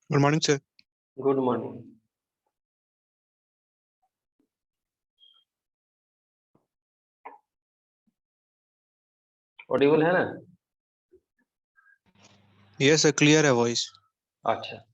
Good morning, sir. Good morning. Audible है ना? Yes, sir. Clear है voice. अच्छा,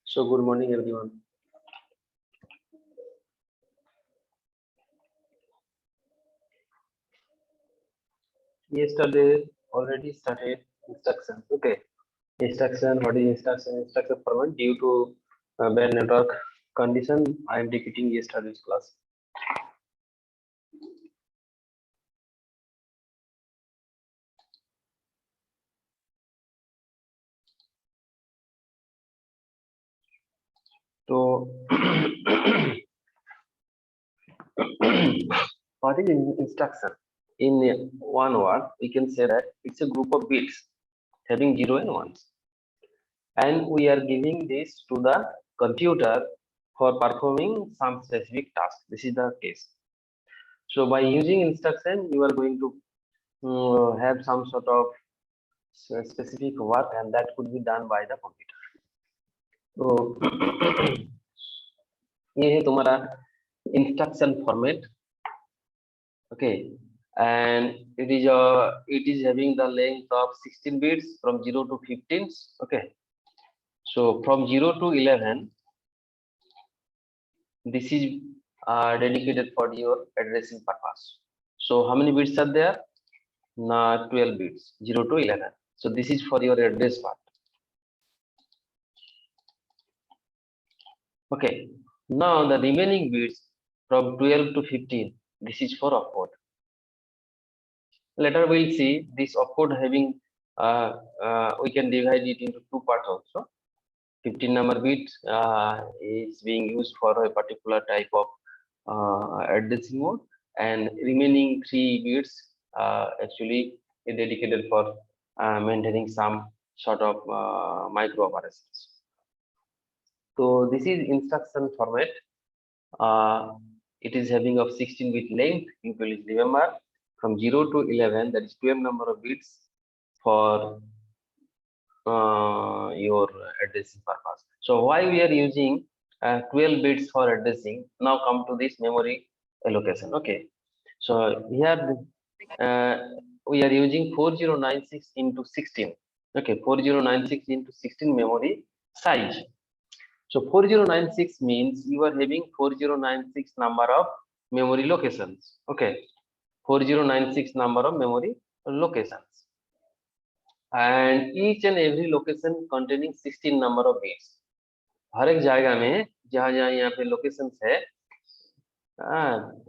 so good morning everyone. Yesterday already started instruction. Okay, instruction. What is instruction? Instruction format. Due to bad network condition, I am repeating yesterday's class. So, what is instruction? In one word, we can say that it's a group of bits having 0 and 1s. And we are giving this to the computer for performing some specific task. This is the case. So by using instruction, you are going to have some sort of specific work, and that could be done by the computer. So ये है तुम्हारा instruction format. Okay, and it is having the length of 16 bits from 0 to 15. Okay, so from 0 to 11, this is dedicated for your addressing purpose. So how many bits are there? 12 bits, 0 to 11. So this is for your address part. Okay, now the remaining bits from 12 to 15, this is for opcode. Later we'll see this opcode having we can divide it into two parts also. 15 number bit is being used for a particular type of addressing mode, and remaining 3 bits actually is dedicated for maintaining some sort of micro operations. So this is instruction format. It is having of 16-bit length. You will remember from 0 to 11, that is 12 number of bits for your addressing purpose. So why we are using 12 bits for addressing? Now come to this memory allocation. Okay, so here we are using 4096 into 16. Okay, 4096 into 16 memory size. So 4096 means you are having 4096 number of memory locations. Okay, 4096 number of memory locations, and each and every location containing 16 number of bits. हर एक जगह में जहाँ जहाँ यहाँ पे locations है,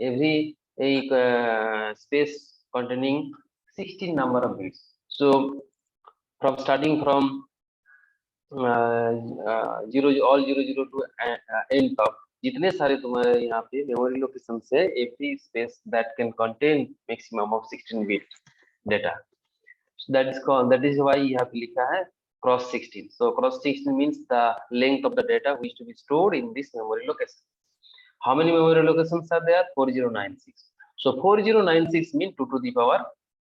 every एक space containing 16 number of bits. So from starting from 0 to end तक जितने सारे तुम्हारे यहाँ पे मेमोरी लोकेशन है, every space that can contain maximum of 16 bit data. So that is why यहाँ पे लिखा है cross 16. So cross 16 means the length of the data which to be stored in this memory location. How many memory locations are there? 4096. So 4096 means 2 to the power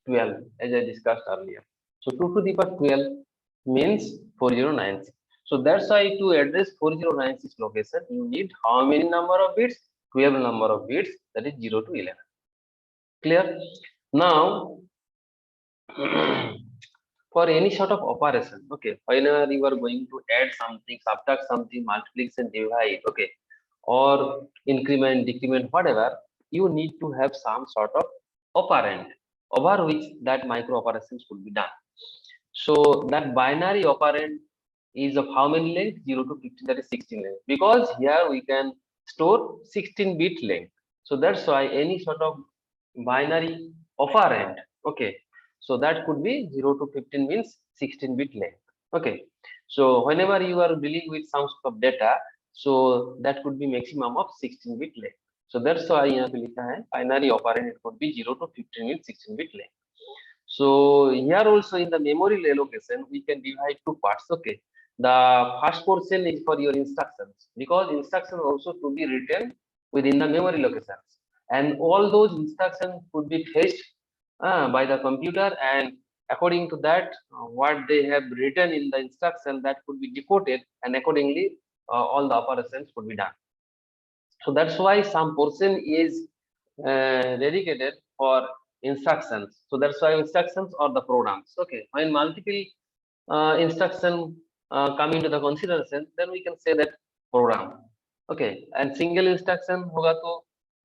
12, as I discussed earlier. So 2 to the power 12 means 4096. So that's why to address 4096 location, you need how many number of bits? 12 number of bits, that is 0 to 11. Clear? Now, for any sort of operation, okay, whenever you are going to add something, subtract something, multiplication, divide, okay, or increment, decrement, whatever, you need to have some sort of operand over which that micro operations could be done. So that binary operand is of how many length? 0 to 15, that is 16 length, because here we can store 16 bit length. So that's why any sort of binary operand, okay, so that could be 0 to 15 means 16 bit length. Okay, so whenever you are dealing with some sort of data, so that could be maximum of 16 bit length. So that's why यहाँ पे लिखा है binary operand, it could be 0 to 15 means 16 bit length. So here also in the memory allocation, we can divide two parts. Okay, the first portion is for your instructions, because instructions also to be written within the memory locations, and all those instructions could be fetched by the computer, and according to that, what they have written in the instruction, that could be decoded, and accordingly all the operations could be done. So that's why some portion is dedicated for instructions. So that's why instructions or the programs. Okay, when multiple instruction come into the consideration, then we can say that program. Okay, and single instruction hoga to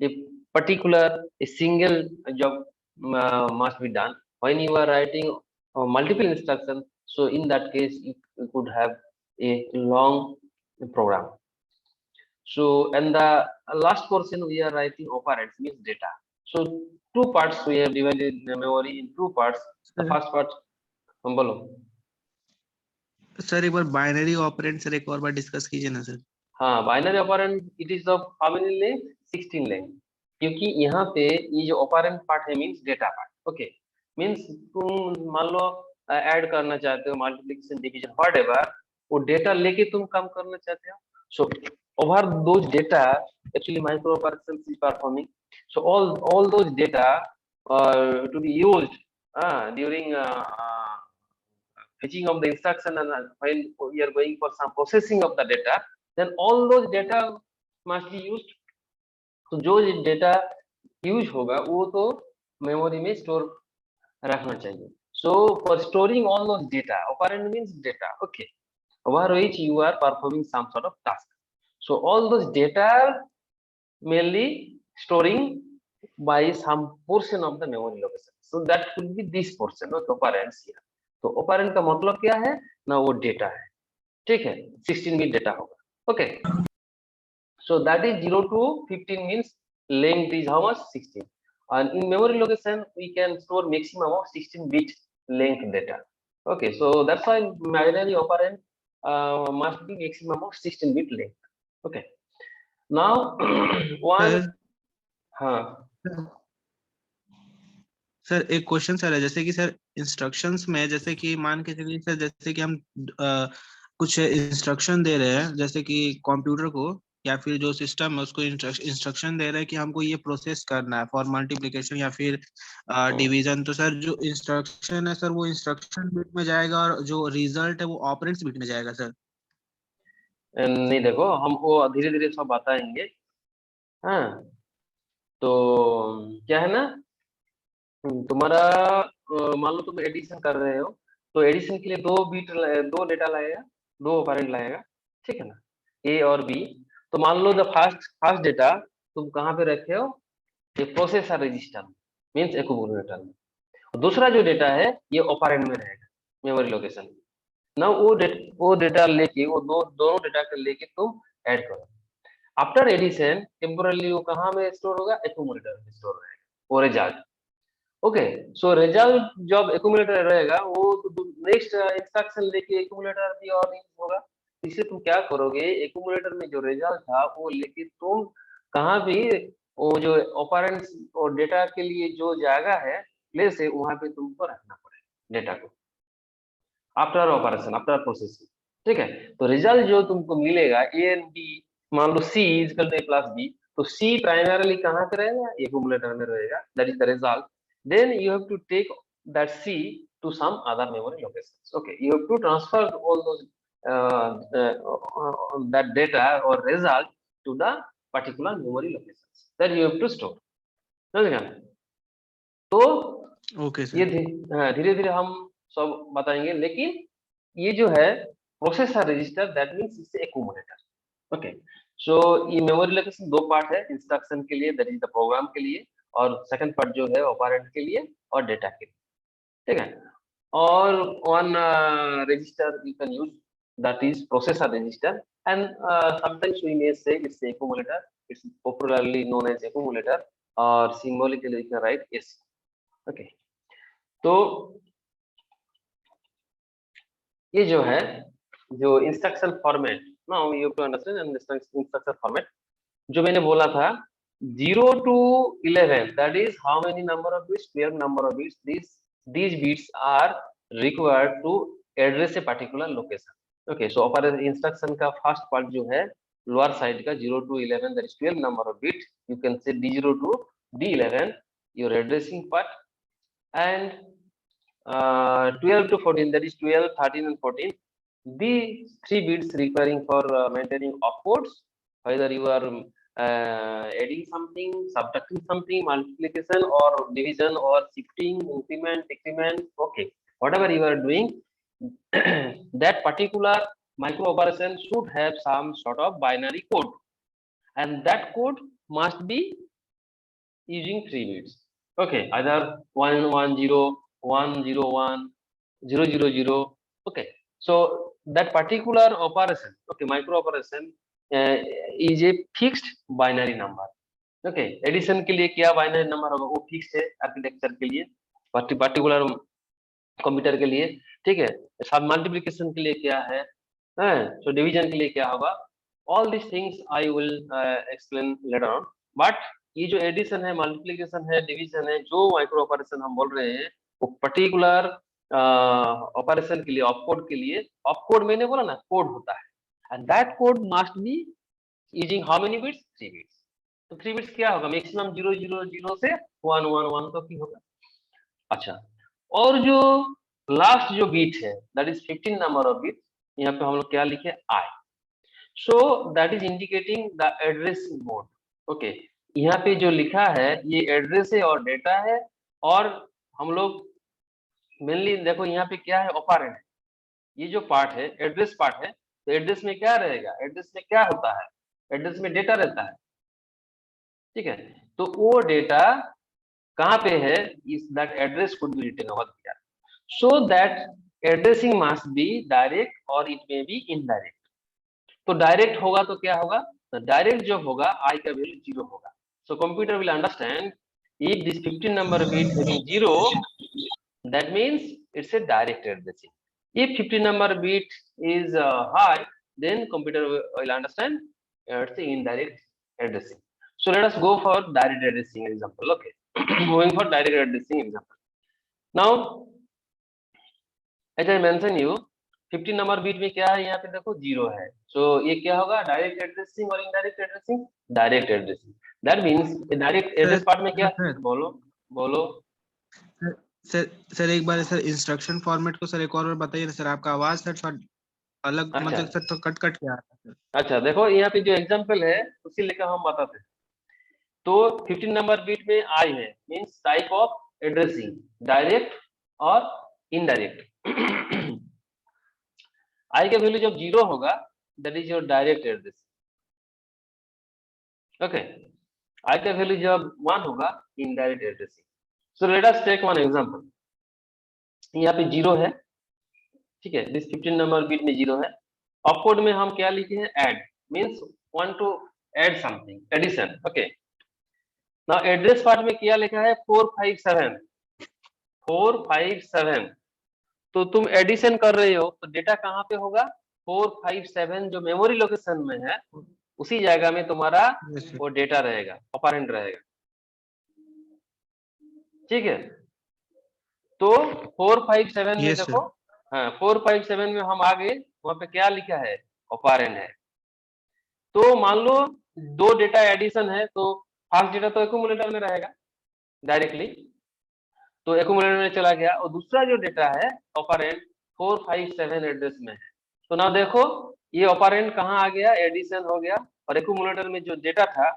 a particular a single job must be done. When you are writing multiple instructions, so in that case you could have a long program. So, and the last portion we are writing operands, means data. So two parts we have divided the memory in two parts. The first part, बोलो. Sir एक बार binary operand sir एक और बार discuss कीजिए ना sir. हाँ, binary operand it is of how many length? 16 length. क्योंकि यहाँ पे ये जो ऑपरेंड पार्ट है means data part. Okay, means तुम मान लो ऐड करना चाहते हो, मल्टीप्लिकेशन, डिवीजन, व्हाटएवर, वो डेटा लेके तुम काम करना चाहते हो. सो over those data actually micro operations is performing. So all those data to be used during fetching of the instruction, and when we are going for some processing of the data, then all those data must be used. तो जो data use होगा वो तो memory में store रखना चाहिए. So for storing all those data, operand means data. Okay, over which you are performing some sort of task. So all those data are mainly storing by some portion of the memory location. So that will be this portion of operands here. तो operand का मतलब क्या है ना, वो data है. ठीक है, 16 बिट डेटा होगा. Okay, so that is 0 to 15 means length is how much? 16. And in memory location we can store maximum of 16 bit length data. Okay, so that's why binary operand must be maximum of 16 bit length. Okay, now one, हाँ sir एक question sir है, जैसे कि sir instructions में जैसे कि मान के चलिए सर, जैसे कि हम कुछ इंस्ट्रक्शन दे रहे हैं, जैसे कि कंप्यूटर को या फिर जो सिस्टम है उसको इंस्ट्रक्शन दे रहे हैं कि हमको ये प्रोसेस करना है फॉर मल्टीप्लिकेशन या फिर डिवीजन. तो सर जो इंस्ट्रक्शन है सर वो इंस्ट्रक्शन बिट में जाएगा और जो रिजल्ट है वो ऑपरेंड्स बिट में जाएगा सर. नहीं, देखो हम वो धीरे धीरे सब बताएंगे. हाँ, तो क्या है ना, तुम्हारा मान लो तुम एडिशन कर रहे हो, तो एडिशन के लिए दो डेटा लाएगा, दो ऑपरेंड लाएगा. ठीक है ना, ए और बी. तो मान लो द फर्स्ट डेटा तुम कहाँ पे रखे हो? ये प्रोसेसर रजिस्टर. मीन्स एक्यूमुलेटर में। दूसरा जो डेटा है ये ऑपरेंड में रहेगा मेमोरी लोकेशन। ना वो डेटा लेके वो दोनों डेटा को लेके तुम ऐड करो। आफ्टर एडिशन टेम्पोरली वो कहाँ में स्टोर होगा, एक्यूमुलेटर में स्टोर रहेगा वो रिजल्ट। ओके, सो रिजल्ट जब एक्यूमुलेटर रहेगा वो नेक्स्ट इंस्ट्रक्शन लेके एक्यूमुलेटर भी और यूज होगा। इसे तुम क्या करोगे, एक्यूमुलेटर में जो रिजल्ट था वो लेके तुम कहाँ भी वो जो ऑपरेंड्स और डेटा के लिए जो जगह है प्लेस है वहां पे तुमको रखना पड़ेगा डेटा को आफ्टर ऑपरेशन आफ्टर प्रोसेसिंग। ठीक है, तो रिजल्ट जो तुमको मिलेगा ए एंड बी, मान लो C is equal to A plus B, तो सी प्राइमरली कहाँ पे रहेगा, एक्यूमुलेटर में रहेगा, that is the result. Then you have to take that C to some other memory locations. Okay, you have to transfer all those that data or result to the particular memory locations that you have to store. समझ गए? तो okay ये sir. धीरे धीरे हम सब बताएंगे, लेकिन ये जो है प्रोसेसर रजिस्टर दैट मींस इससे एक्यूमुलेटर। ओके, सो ये मेमोरी लोकेशन दो पार्ट है, इंस्ट्रक्शन के लिए दैट इज द प्रोग्राम के लिए, और सेकंड पार्ट जो है ऑपरेंड के लिए और डेटा के लिए। ठीक है, और one register you can use that is processor register and sometimes we may say it's accumulator, it's popularly known as accumulator, और symbolically you can write S. Okay, तो ये जो है जो instruction format, now you have to understand instruction format जो मैंने बोला था 0 to 11 that is how many number of bits, 12 number of bits, these bits are required to address a particular location. Okay, so operand instruction का first part जो है lower side का 0 to 11 that is 12 number of bits, you can say D0 to D11 your addressing part, and 12 to 14 that is 12, 13 and 14 these three bits requiring for maintaining opcodes, either you are adding something, subtracting something, multiplication or division or shifting, increment, decrement. Okay, whatever you are doing that particular micro operation should have some sort of binary code, and that code must be using three bits. Okay, either 110, 101, 000. Okay, so that particular operation, okay, micro operation is a fixed binary number. Okay, addition के लिए क्या binary number होगा वो fix है architecture के लिए, particular computer के लिए। ठीक है, सब मल्टीप्लिकेशन के लिए क्या है, सो डिवीजन के लिए क्या होगा, all this things I will explain later on. But ये जो एडिशन है, मल्टीप्लिकेशन है, डिवीजन है, जो माइक्रो ऑपरेशन हम बोल रहे हैं वो पर्टिकुलर ऑपरेशन के लिए, ऑपकोड के लिए, ऑपकोड मैंने बोला ना कोड होता है, and that code must be using how many bits, 3 bits. तो 3 बिट्स क्या होगा, मैक्सिमम 000 से 111 तक ही होगा। अच्छा, और जो लास्ट जो बीट है that is 15 number of bit, यहाँ पे हम लोग क्या लिखे I, so that is indicating the address mode. Okay, यहाँ पे जो लिखा है ये एड्रेस है और डेटा है, और हम लोग मेनली देखो यहाँ पे क्या है, ऑपरेंड है, ये जो पार्ट है एड्रेस पार्ट है, तो एड्रेस में क्या रहेगा, एड्रेस में क्या होता है, एड्रेस में डेटा रहता है। ठीक है, तो वो डेटा कहाँ पे है, is that address could be written over here, so that addressing must be direct or it may be indirect। तो डायरेक्ट होगा तो क्या होगा, तो डायरेक्ट जो होगा आई का वैल्यू 0 होगा। so computer will understand if this 15 number bit having 0 that means it's a direct addressing, if 15 number bit is high then computer will understand it's a indirect addressing। so let us go for direct addressing example। okay, moving for direct addressing example now, as I mentioned you 15 number bit में क्या है, यहाँ पे देखो 0 है, सो ये क्या होगा, डायरेक्ट एड्रेसिंग और indirect addressing, direct addressing. That means direct address part में क्या, सर बोलो बोलो। सर सर एक बार सर इंस्ट्रक्शन फॉर्मेट को सर एक और बताइए ना सर, आपका आवाज सर थोड़ा अलग, अच्छा मतलब सर तो कट कट के आ रहा है। अच्छा, देखो यहाँ पे जो एग्जांपल है उसी लेकर हम बताते हैं। तो 15 नंबर बीट में आई है, means type of addressing direct और इनडायरेक्ट। आई का वैल्यू जब 0 होगा that is your direct address. Okay, I का वैल्यू जब 1 होगा indirect addressing. So let us take one example. यहाँ पे 0 है, ठीक है, दिस 15 नंबर बिट में 0 है। ऑपकोड में हम क्या लिखे हैं, add, means want to add something, addition. Okay, now address part में क्या लिखा है, 457 457। तो तुम एडिशन कर रहे हो तो डेटा कहाँ पे होगा, 457 जो मेमोरी लोकेशन में है उसी जगह में तुम्हारा यस सर। वो डेटा रहेगा, ऑपरेंड रहेगा, ठीक है। तो 457 में यस देखो, सर। हाँ 457 में हम आगे वहां पे क्या लिखा है, ऑपरेंड है। तो मान लो दो डेटा एडिशन है, तो फर्स्ट डेटा तो एक्यूमुलेटर में रहेगा डायरेक्टली, तो एक्यूमुलेटर में चला गया, और दूसरा जो डेटा है ऑपरेंड 457 एड्रेस में है। तो ना देखो ये ऑपरेंड कहाँ आ गया, एडिशन हो गया, और एक्यूमुलेटर में जो डेटा था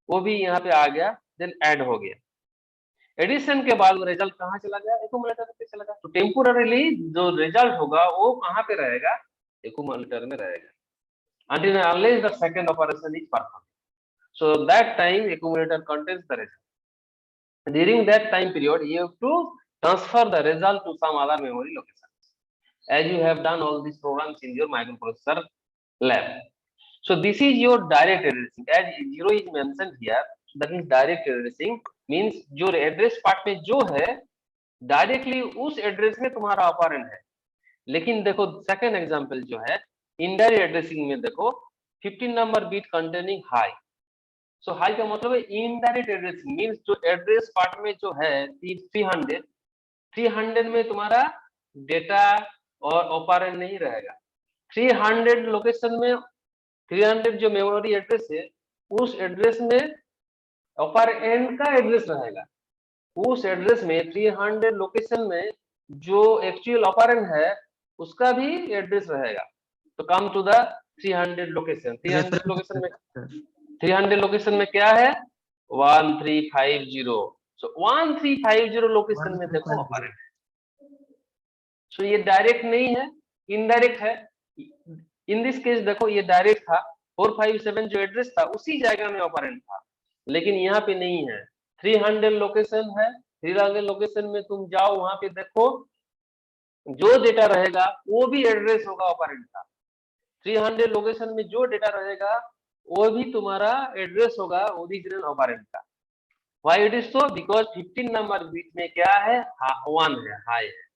वो भी यहाँ पे आ गया, देन ऐड हो गया। एडिशन के बाद वो रिजल्ट कहाँ चला गया, एक्यूमुलेटर पे चला गया। तो टेम्पोररीली जो रिजल्ट होगा वो कहाँ पे रहेगा, एक्यूमुलेटर में रहेगा, until and unless the second operation is performed. So that time accumulator contains the result. During that time period, you have to transfer the result to some other memory location, as you have done all these programs in your microprocessor lab. So this is your direct addressing. As 0 is mentioned here, that means direct addressing means जो address part में जो है directly उस address में तुम्हारा operand है। लेकिन देखो सेकंड एग्जांपल जो है इनडायरेक्ट एड्रेसिंग में, देखो 15 नंबर बीट कंटेनिंग हाई। सो हाई का मतलब है इनडायरेक्ट एड्रेसिंग मींस जो एड्रेस पार्ट में जो है 300 में तुम्हारा डेटा और ऑपरेंड नहीं रहेगा। 300 लोकेशन में 300 जो मेमोरी एड्रेस है उस एड्रेस में ऑपरेंड का एड्रेस रहेगा। उस एड्रेस में 300 लोकेशन में जो एक्चुअल ऑपरेंड है उसका भी एड्रेस रहेगा। तो come to the 300 location, 300 location में, 300 लोकेशन में क्या है, 1350। सो 1350 लोकेशन में देखो ऑपरेंड है। सो ये डायरेक्ट नहीं है, इनडायरेक्ट है। इन दिस केस देखो ये डायरेक्ट था, 457 जो एड्रेस था उसी जगह में ऑपरेंड था, लेकिन यहाँ पे नहीं है। 300 लोकेशन है, 300 लोकेशन में तुम जाओ वहां पे देखो जो डेटा रहेगा वो भी एड्रेस होगा ऑपरेंड का। 300 लोकेशन में जो डेटा रहेगा वो भी तुम्हारा एड्रेस होगा ओरिजिनल ऑपरेंड का। Why it is so, because 15 number bit में क्या है, 1 है, हाई है,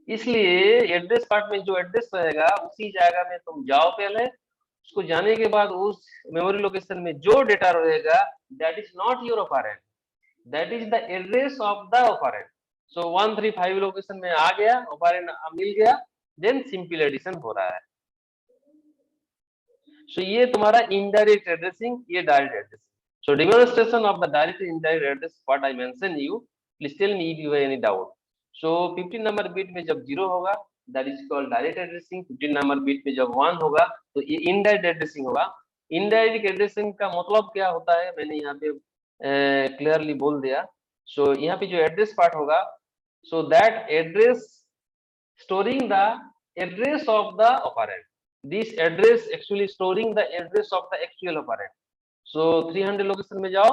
इसलिए एड्रेस पार्ट में जो एड्रेस रहेगा उसी जगह में तुम जाओ पहले, उसको जाने के बाद उस मेमोरी लोकेशन में जो डेटा रहेगा that is not your operand, that is the address of the operand. So 135 location में आ गया, ऑपरेंड मिल गया, देन सिंपल एडिशन हो रहा है। सो ये तुम्हारा इनडायरेक्ट एड्रेसिंग, ये direct addressing. So demonstration of the direct indirect address what I mention you, please tell me if you have any doubt. So 15 number bit में जब 0 होगा that is called direct addressing, 15 number bit में जब 1 होगा तो ये indirect addressing होगा। Indirect addressing का मतलब क्या होता है मैंने यहाँ पे क्लियरली बोल दिया। सो यहाँ पे जो एड्रेस पार्ट होगा, so that address storing the address of the operand, this address actually storing the address of the actual operand। so 300 location में जाओ,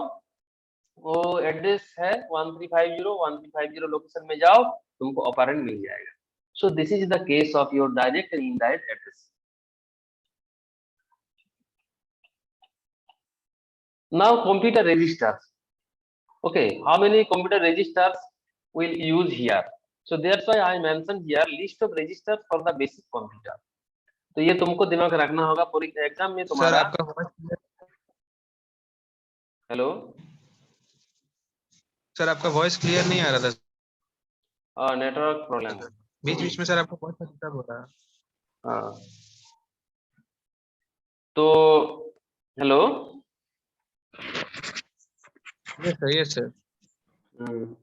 वो एड्रेस है 1350 लोकेशन में जाओ, तुमको ऑपरेंड मिल जाएगा। So this is the case of your direct and indirect address. now computer registers, okay, how many computer registers will use here? So that's why I mentioned here list of registers for the basic computer। तो ये तुमको दिमाग रखना होगा पूरी exam में sir तुम्हारा। आपका वॉइस, हेलो, सर आपका वॉइस क्लियर नहीं आ रहा था नेटवर्क प्रॉब्लम है। बीच बीच में सर, आपका वॉइस डिस्टर्ब हो रहा है। हाँ, तो hello. Yes sir. Hmm,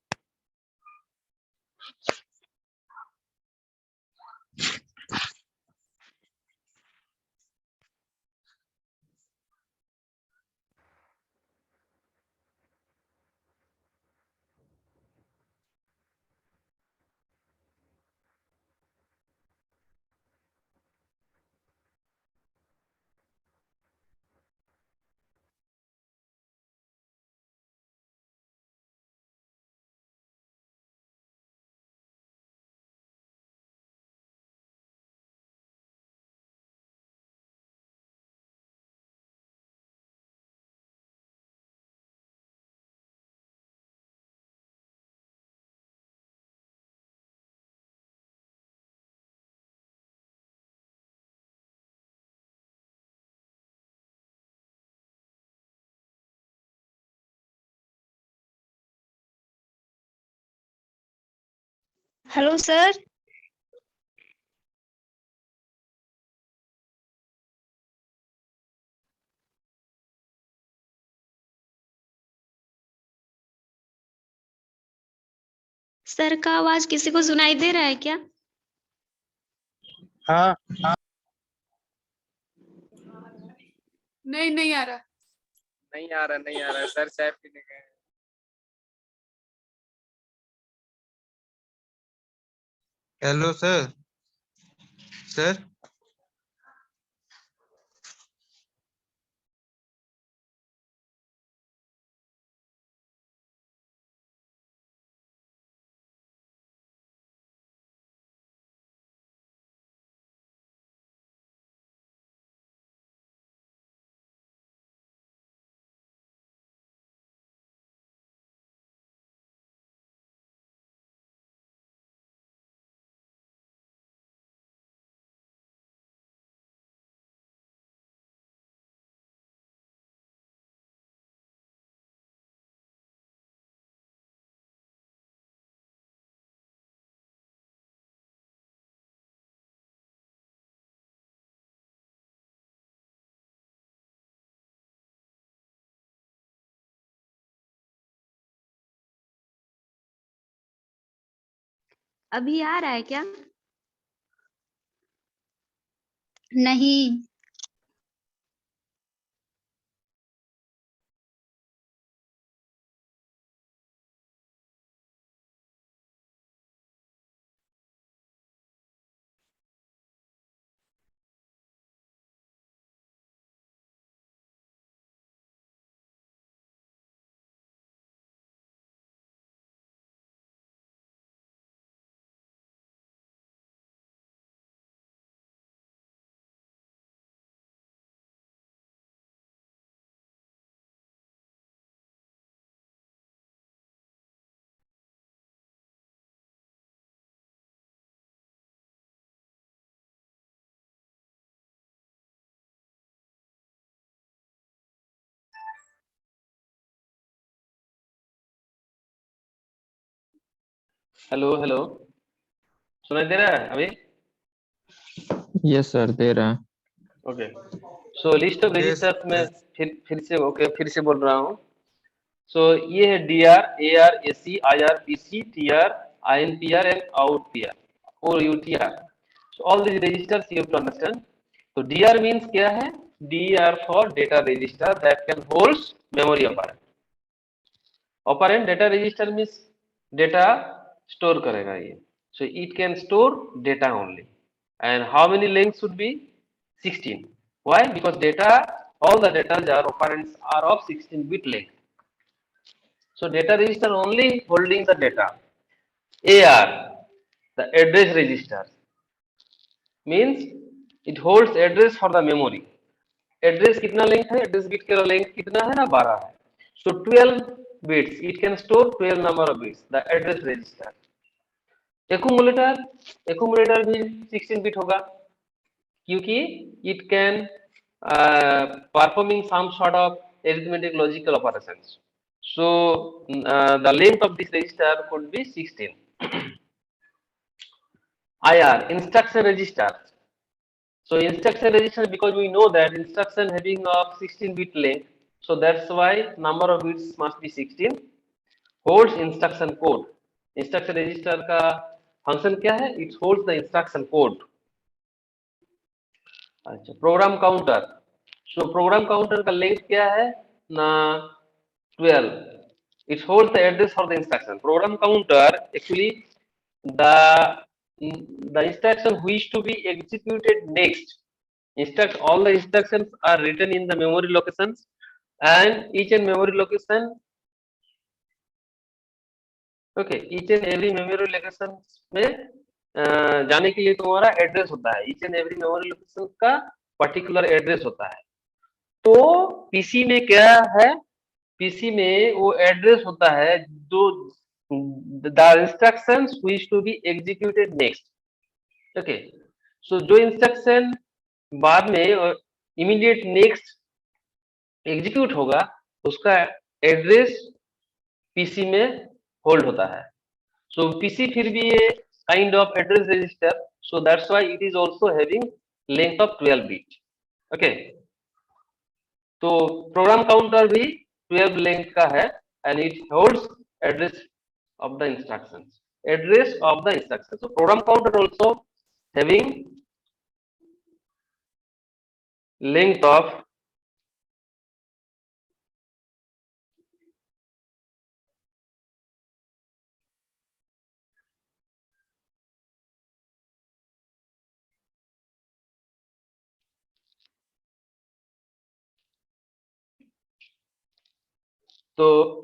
hello sir. Sir का आवाज किसी को सुनाई दे रहा है क्या? हाँ नहीं नहीं आ रहा। नहीं आ रहा सर, चाय पीने गए। Hello sir. सर अभी आ रहा है क्या? नहीं। हेलो हेलो, सुनाई दे रहा है अभी? यस सर, दे रहा है। Okay, so list of yes registers में सर। फिर से ओके, फिर से बोल रहा हूँ। सो ये है D R, A R, S C, I R, P C, T R, I N P R and out P R और U T R. So all these registers you have to understand. तो D R means क्या है? D R for data register that can holds memory operand. Operand data register means data store करेगा ये। So it can store data only. And how many links should be? 16. Why? Because data, all the data are operands are of 16-bit length. So data register only holding the data. AR, the address register, means it holds address for the memory. Address कितना length है? Address bit का length कितना है ना? 12 है। So 12 bits, it can store 12 number of bits, the address register. Accumulator, accumulator भी 16 bit होगा क्योंकि it can performing some sort of arithmetic logical operations. So the length of this register could be 16. IR, instruction register. So instruction register, because we know that instruction having of 16-bit length, so that's why number of bits must be 16. Holds instruction code. Instruction register का function क्या है? It holds the instruction code. अच्छा, program counter. So program counter का length क्या है ना? 12. It holds the address for the instruction. Program counter actually the the instruction which to be executed next. All the instructions are written in the memory locations, and each and memory location, okay, each and every memory location में जाने के लिए तुम्हारा address होता है। each and every memory location का particular address होता है। तो पीसी में क्या है? पीसी में वो एड्रेस होता है जो the instructions which to be executed next. Okay, so जो इंस्ट्रक्शन बाद में इमीडिएट नेक्स्ट एग्जीक्यूट होगा उसका एड्रेस पीसी में होल्ड होता है। सो पीसी फिर भी ये kind of address register, so that's why it is also having length of 12 bit. Okay, तो प्रोग्राम काउंटर भी 12 लेंथ का है and it holds address of the instructions. Address of the instructions. So program counter also having length of 12. So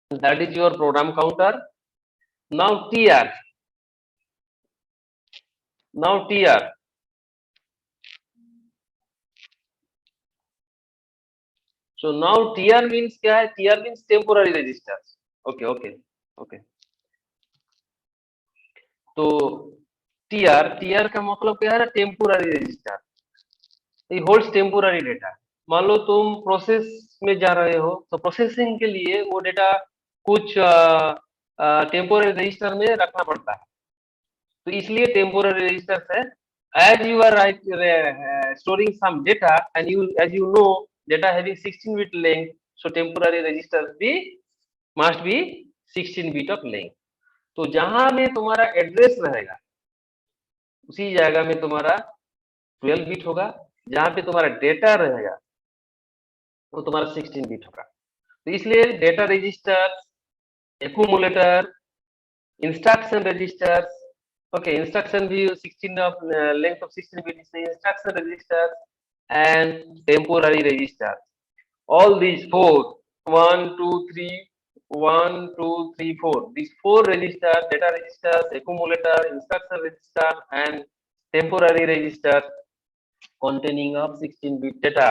that is your program counter. Now TR. Now TR. So now TR means क्या है? TR means temporary registers. Okay. तो TR का मतलब क्या है? Temporary register. It holds temporary data. मान लो तुम process में जा रहे हो, तो प्रोसेसिंग के लिए वो डेटा कुछ टेम्पोररी रजिस्टर में रखना पड़ता है, तो इसलिए टेम्पोररी रजिस्टर है. As you are storing some data and as you know data having 16 bit length, so temporary registers must be 16 bit of length. तो जहां में तुम्हारा एड्रेस रहेगा उसी जगह में तुम्हारा 12 बिट होगा, जहां पे तुम्हारा डेटा रहेगा वो तुम्हारा 16 बिट होगा. तो इसलिए data register, accumulator, instruction registers, okay, instruction भी 16 of length of 16 bit is the instruction register and temporary register. All these four, 1, 2, 3, 1, 2, 3, 4. These four registers, data registers, accumulator, instruction register, and temporary register containing of 16 bit data.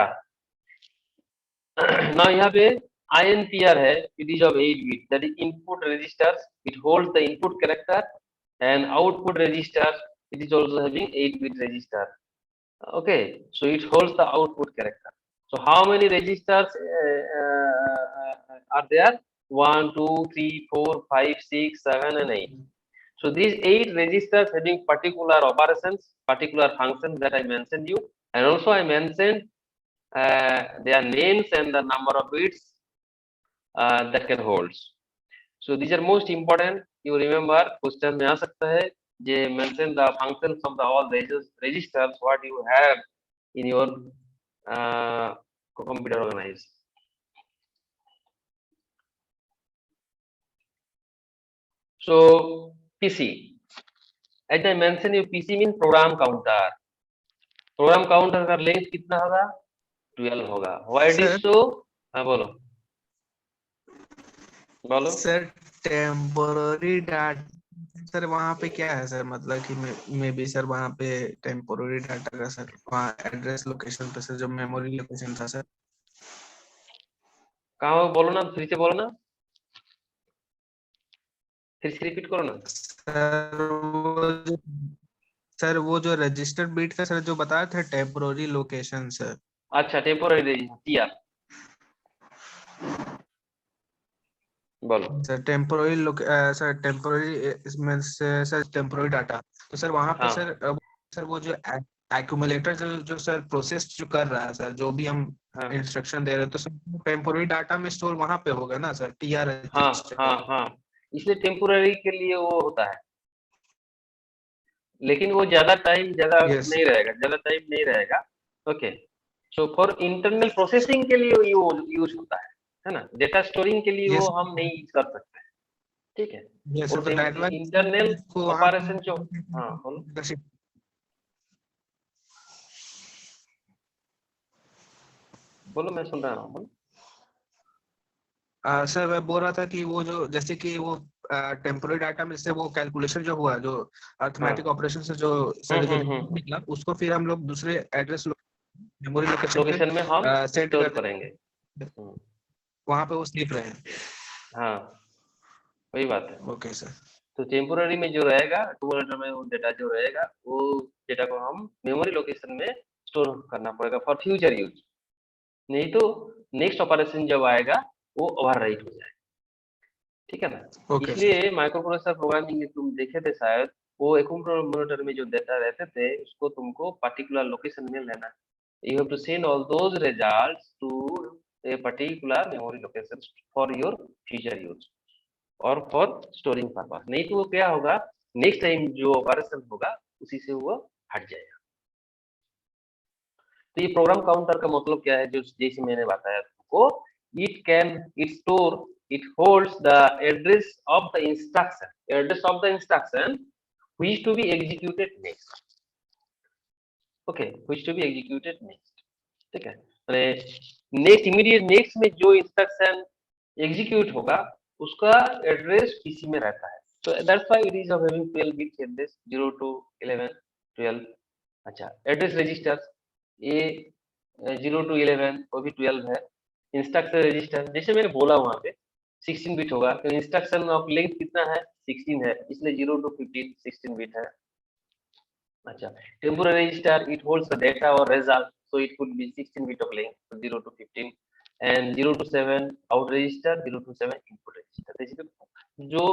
Now यहाँ पे INPR है, it is of 8 bit, that is input registers, it holds the input character, and output register, it is also having 8 bit register. Okay, so it holds the output character. So how many registers are there? 1, 2, 3, 4, 5, 6, 7, and 8. So these 8 registers having particular operations, particular functions that I mentioned you, and also I mentioned their names and the number of bits that can hold. So these are most important. You remember, question में आ सकता है. They mention the functions of the all registers what you have in your computer organized. So PC, as I mentioned, you PC means program counter. Program counter का length कितना होगा? 12 होगा. Why it is so? हाँ बोलो. Sir temporary data sir वहाँ पे क्या है सर, मतलब कि मे बी सर वहाँ पे टेम्पोररी डाटा का सर वहाँ एड्रेस लोकेशन पे सर जो मेमोरी लोकेशन था सर. कहाँ बोलो ना, फिर से बोलो ना, फिर से रिपीट करो ना. सर वो जो रजिस्टर्ड बिट था सर जो बताया था टेम्पोररी लोकेशन सर. अच्छा, टेम्पोररी TR बोलो. सर टेम्पोररी सर टेम्पोररी इसमें सर टेम्पोररी डाटा, तो सर वहाँ पे सर वो जो एक्यूमुलेटर जो सर प्रोसेस जो कर रहा है सर, जो भी हम इंस्ट्रक्शन दे रहे हैं, तो सर टेम्पोररी डाटा में स्टोर वहाँ पे होगा ना सर, TR. हाँ, इसलिए टेम्पोररी के लिए वो होता है, लेकिन वो ज्यादा टाइम नहीं रहेगा. Okay, so for internal processing के लिए यूज होता है ना. डेटा स्टोरिंग के लिए वो हम नहीं यूज कर सकते. ठीक है. इंटरनल ऑपरेशन जो बोलो, मैं सुन रहा हूँ. सर मैं बोल रहा था कि वो जो जैसे कि वो टेम्पोररी डाटा में से वो कैलकुलेशन जो हुआ, जो अरिथमेटिक ऑपरेशन से जो निकला, उसको फिर हम लोग दूसरे एड्रेस मेमोरी लोकेशन में हम सेट करेंगे, वहाँ पे वो स्लिप रहे. हाँ, वही बात है. Okay sir. तो टेम्पोररी में जो रहेगा, एक्यूमुलेटर में वो डेटा जो रहेगा, वो डेटा को हम मेमोरी लोकेशन में स्टोर करना पड़ेगा फॉर फ्यूचर यूज. नहीं तो नेक्स्ट ऑपरेशन जब आएगा वो ओवरराइट हो जाएगा. ठीक है ना। Okay, इसलिए माइक्रो प्रोसेसर प्रोग्रामिंग में तुम देखे थे शायद, वो एक्यूमुलेटर में जो डेटा रहते थे उसको तुमको पर्टिकुलर लोकेशन में लेना है। You have to send all those results to a particular memory location for your future use और फॉर स्टोरिंग पर्पस। नहीं तो वो क्या होगा, नेक्स्ट टाइम जो ऑपरेशन होगा उसी से वो हट जाएगा। तो ये प्रोग्राम काउंटर का मतलब क्या है, जो जैसे मैंने बताया तुमको, it store, it holds the address of the instruction which to be executed next. Okay, which to be executed next. ठीक है, नेक्स्ट इमीडिएट नेक्स्ट में जो इंस्ट्रक्शन एग्जीक्यूट होगा उसका एड्रेस पीसी में रहता है। तो that's why it is having 12 bit address 0 to 11 12। अच्छा, एड्रेस रजिस्टर ये 0 to 11 वो भी 12 है। इंस्ट्रक्शन रजिस्टर जैसे मैंने बोला वहां पे 16 बिट होगा, तो इंस्ट्रक्शन ऑफ लेंथ कितना है 16 है, इसलिए 0 to 15 16 बिट है। अच्छा, temporary register, it holds the data or result, so it could be 16 bit of length, 0 to 15, and 0 to 7 out register, 0 to 7 input register। जैसे जो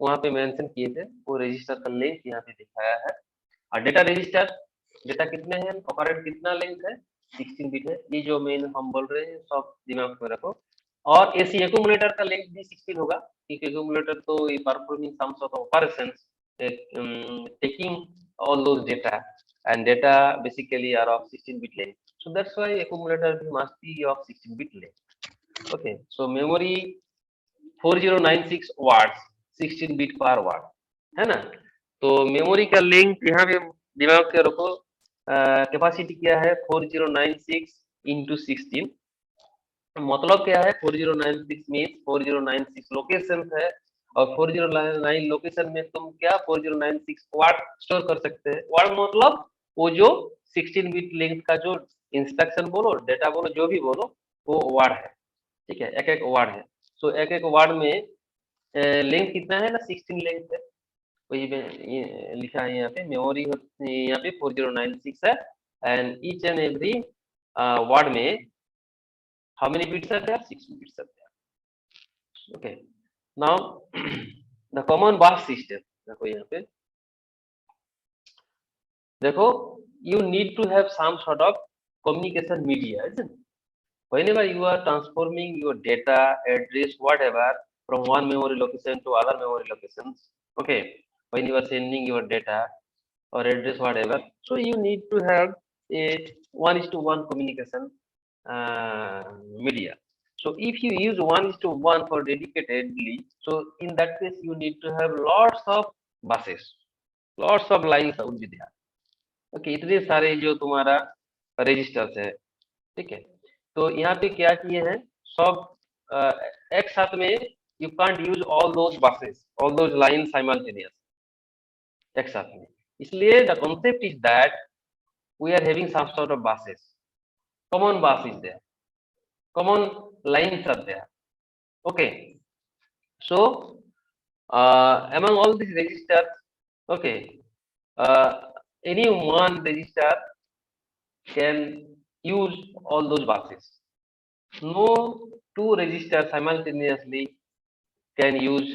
वहां पे मेंशन किए थे वो रजिस्टर का लेंथ यहाँ पे दिखाया है। और डेटा रजिस्टर, डेटा कितने हैं, ऑपरेंड कितना लेंथ है 16 बिट है। ये जो मेन हम बोल रहे हैं सब दिमाग में रखो। और एसी एक्यूमुलेटर का लेंथ भी 16 होगा, क्योंकि एक्यूमुलेटर तो ये performing some sort of operations taking all those data, and data basically are of 16 bit length, so that's why accumulator must be of 16 bit length. Okay, so memory 4096 words 16 bit per word है ना। तो memory का length यहाँ पे दिमाग के रखो, capacity क्या है 4096 into 16, मतलब क्या है 4096 मीन्स 4096 लोकेशन है, और 4099 लोकेशन में तुम क्या 4096 वर्ड स्टोर कर सकते हैं। वर्ड मतलब वो जो 16 बिट लेंथ का जो इंस्ट्रक्शन बोलो डेटा बोलो जो भी बोलो वो वर्ड है। ठीक है, एक एक वर्ड है। सो एक एक वर्ड में लेंथ कितना है ना 16 लेंथ है, वही लिखा है यहाँ पे। मेमोरी यहाँ पे 4096 है, and each and every word में how many bits are there, 6 bits are there। Okay, now the common bus system, देखो यहाँ पे देखो, you need to have some sort of communication media, isn't it? Whenever you are transforming your data address whatever from one memory location to other memory locations, okay, when you are sending your data or address whatever, so you need to have a 1:1 communication media. So if you use 1:1 for dedicatedly, so in that case you need to have lots of buses, lots of lines would be there। Okay, इतने सारे जो तुम्हारा registers है, ठीक है। तो यहाँ पे क्या किए हैं सब एक साथ में, you can't use all those buses, all those lines simultaneous एक साथ में। इसलिए the concept is that we are having some sort of buses, common bus is there, common lines are there। Okay, so among all these registers, okay, any one register can use all those buses, no two registers simultaneously can use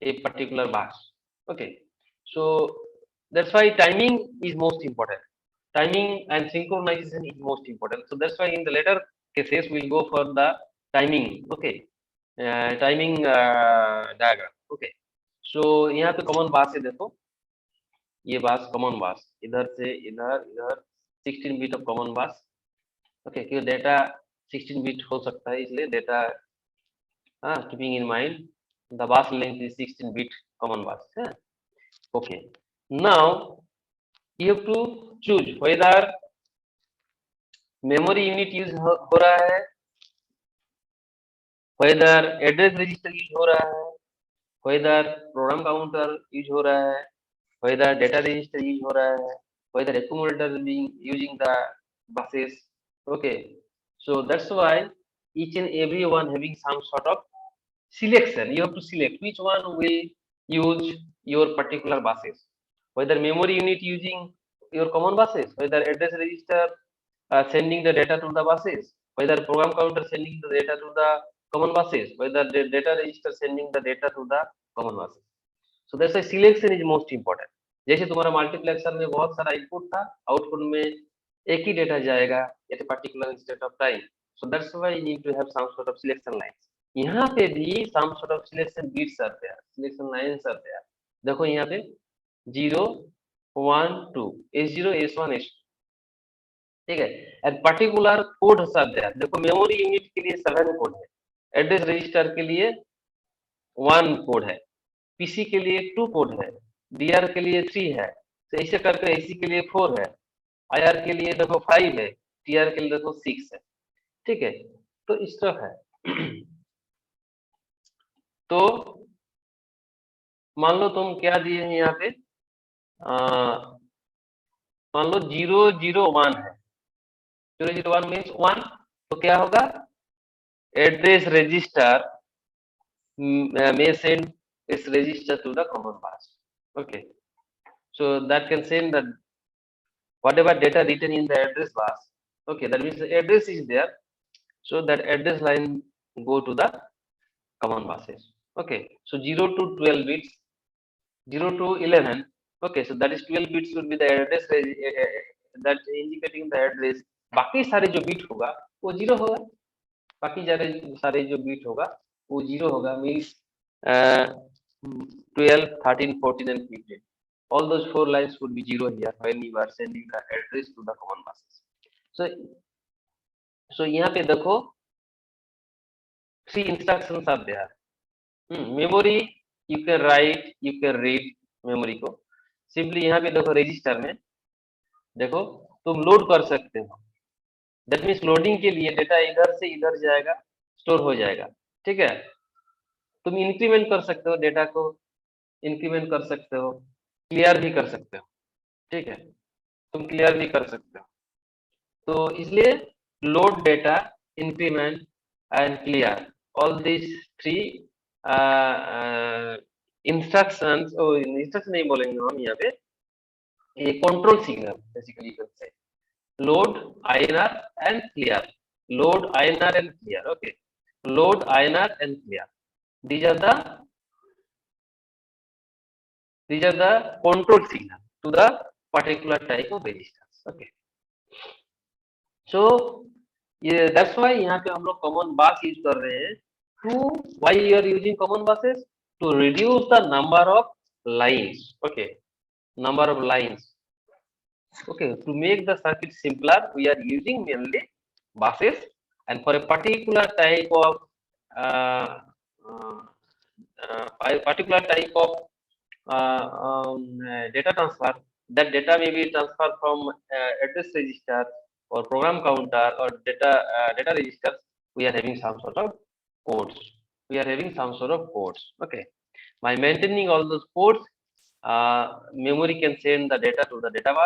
a particular bus। Okay, so that's why timing is most important, timing and synchronization is most important, so that's why in the later cases we'll go for the timing। Okay, timing diagram। Okay, so यहाँ पे common बास है, देखो ये बास common बास, इधर से इधर इधर 16 बिट ऑफ कॉमन बास। ओके, क्योंकि डेटा 16 बिट हो सकता है, इसलिए data keeping in mind the बास लेंथ इज 16 बिट कॉमन बास है। Okay, now you have to choose whether memory unit use हो रहा है, whether एड्रेस रजिस्टर यूज हो रहा है, whether प्रोग्राम काउंटर यूज हो रहा है, whether data register यूज हो रहा है, whether accumulator being using the buses। Okay, so that's why each and every one having some sort of selection, you have to select which one will use your particular buses, whether memory unit using your common buses, whether address register sending the data to the buses, whether program counter sending the data to the common buses, whether the data register sending the data to the common buses. So that's why selection is most important. जैसे तुम्हारा multiplexer में बहुत सारा input था, output में एक ही data जाएगा at a particular instant of time. So that's why you need to have some sort of selection lines. यहाँ पे भी some sort of selection bits are there, selection lines are there. देखो यहाँ पे 0, 1, 2, S0, S1, S2. ठीक है, and particular code सब है। देखो मेमोरी यूनिट के लिए 7 कोड है, एड्रेस रजिस्टर के लिए 1 कोड है, पीसी के लिए 2 कोड है, डीआर के लिए 3 है, तो ऐसे करके एसी के लिए 4 है, आईआर के लिए देखो 5 है, टीआर के लिए देखो 6 है। ठीक है, तो इस तरह है। तो मान लो तुम क्या दिए हैं यहाँ पे, मान लो 001 है, 001 मीन्स 1, तो क्या होगा, address register may send its register to the common bus. Okay, so that can send the whatever data written in the address bus. Okay, that means the address is there, so that address line go to the common buses. Okay, so 0 to 12 bits, 0 to 11. Okay, so that is 12 bits would be the address that indicating the address. बाकी सारे जो beat होगा वो 0 होगा, बाकी सारे जो beat होगा वो 0 होगा, means 12, 13, 14 and 15. All those 4 lines would be 0 here when you are sending the address to the common buses. So यहाँ पे देखो 3 instructions are there. Memory you can write, you can read memory को. Simply यहाँ पे देखो register में देखो तुम लोड कर सकते हो. That means लोडिंग के लिए डेटा इधर से इधर जाएगा, स्टोर हो जाएगा. ठीक है, तुम इंक्रीमेंट कर सकते हो, डेटा को इंक्रीमेंट कर सकते हो, क्लियर भी कर सकते हो. ठीक है, तुम क्लियर भी कर सकते हो. तो इसलिए load data, increment and clear, all this 3 instructions, instruction नहीं बोलेंगे हम यहाँ पे, ये control signal basically you can say. Load, INR and clear. Load, INR and clear. Okay. Load, INR and clear. These are the control signal to the particular type of registers. Okay. So yeah, that's why यहाँ पे हम लोग common bus use कर रहे हैं. Why you are using common buses? To reduce the number of lines. Okay. Number of lines. Okay, to make the circuit simpler, we are using mainly buses, and for a particular type of data transfer, that data may be transferred from address register or program counter or data registers. We are having some sort of codes. Okay, by maintaining all those codes, memory can send the data to the data bus.